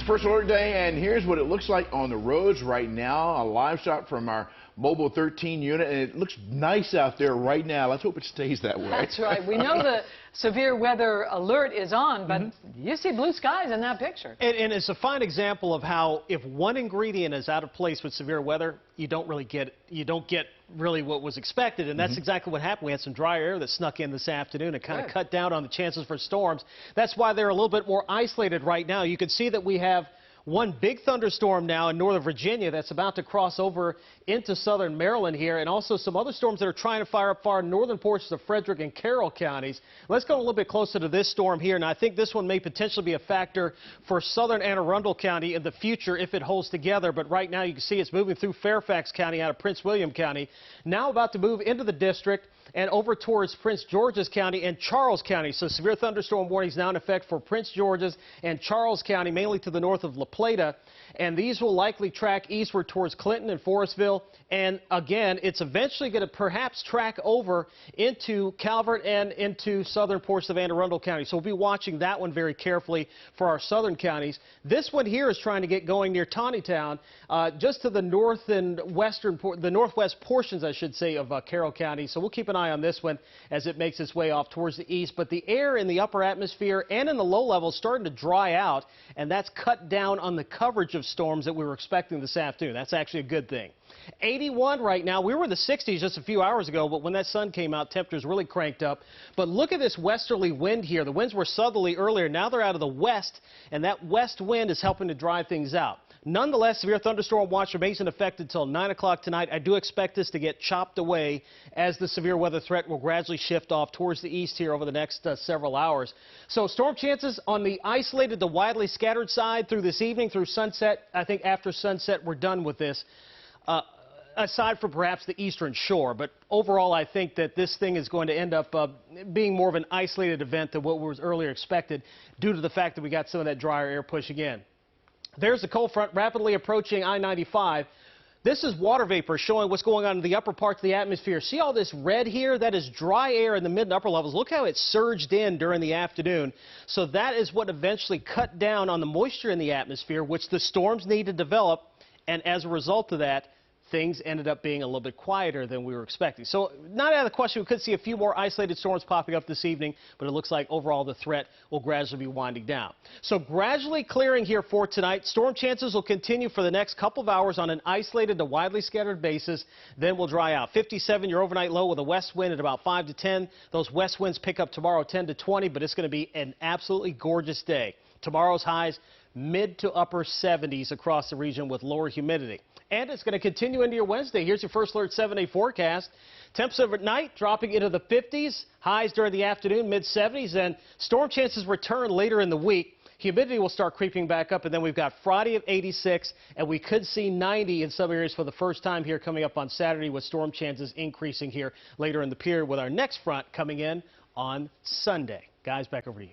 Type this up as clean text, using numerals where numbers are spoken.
First Alert Day, and here's what it looks like on the roads right now. A live shot from our Mobile 13 unit, and it looks nice out there right now. Let's hope it stays that way. That's right. We know the severe weather alert is on, but you see blue skies in that picture. And it's a fine example of how if one ingredient is out of place with severe weather, you don't get really what was expected, and that's exactly what happened. We had some dry air that snuck in this afternoon and kind of cut down on the chances for storms. That's why they're a little bit more isolated right now. You can see that we have one big thunderstorm now in northern Virginia that's about to cross over into southern Maryland here, and also some other storms that are trying to fire up far northern portions of Frederick and Carroll counties. Let's go a little bit closer to this storm here, and I think this one may potentially be a factor for southern Anne Arundel County in the future if it holds together. But right now you can see it's moving through Fairfax County out of Prince William County, now about to move into the district and over towards Prince George's County and Charles County. So severe thunderstorm warnings now in effect for Prince George's and Charles County, mainly to the north of La Plata. And these will likely track eastward towards Clinton and Forestville. And again, it's eventually going to perhaps track over into Calvert and into southern portions of Anne Arundel County. So we'll be watching that one very carefully for our southern counties. This one here is trying to get going near Taneytown, just to the north and the northwest portions, I should say, of Carroll County. So we'll keep an eye on this one as it makes its way off towards the east. But the air in the upper atmosphere and in the low levels starting to dry out, and that's cut down on the coverage of storms that we were expecting this afternoon. That's actually a good thing. 81 right now. We were in the 60s just a few hours ago, but when that sun came out, temperatures really cranked up. But look at this westerly wind here. The winds were southerly earlier. Now they're out of the west, and that west wind is helping to dry things out. Nonetheless, severe thunderstorm watch remains in effect until 9 o'clock tonight. I do expect this to get chopped away as the severe weather threat will gradually shift off towards the east here over the next several hours. So storm chances on the isolated to widely scattered side through this evening, through sunset. I think after sunset we're done with this, aside from perhaps the eastern shore. But overall, I think that this thing is going to end up being more of an isolated event than what was earlier expected due to the fact that we got some of that drier air pushing in. There's the cold front rapidly approaching I-95. This is water vapor showing what's going on in the upper parts of the atmosphere. See all this red here? That is dry air in the mid and upper levels. Look how it surged in during the afternoon. So that is what eventually cut down on the moisture in the atmosphere, which the storms need to develop. And as a result of that, things ended up being a little bit quieter than we were expecting. So not out of the question, we could see a few more isolated storms popping up this evening, but it looks like overall the threat will gradually be winding down. So gradually clearing here for tonight. Storm chances will continue for the next couple of hours on an isolated to widely scattered basis, then will dry out. 57 your overnight low with a west wind at about 5 to 10. Those west winds pick up tomorrow 10 to 20, but it's going to be an absolutely gorgeous day. Tomorrow's highs mid to upper 70s across the region with lower humidity. And it's going to continue into your Wednesday. Here's your First Alert 7-day forecast. Temps overnight dropping into the 50s, highs during the afternoon, mid-70s, and storm chances return later in the week. Humidity will start creeping back up, and then we've got Friday of 86, and we could see 90 in some areas for the first time here coming up on Saturday, with storm chances increasing here later in the period with our next front coming in on Sunday. Guys, back over to you.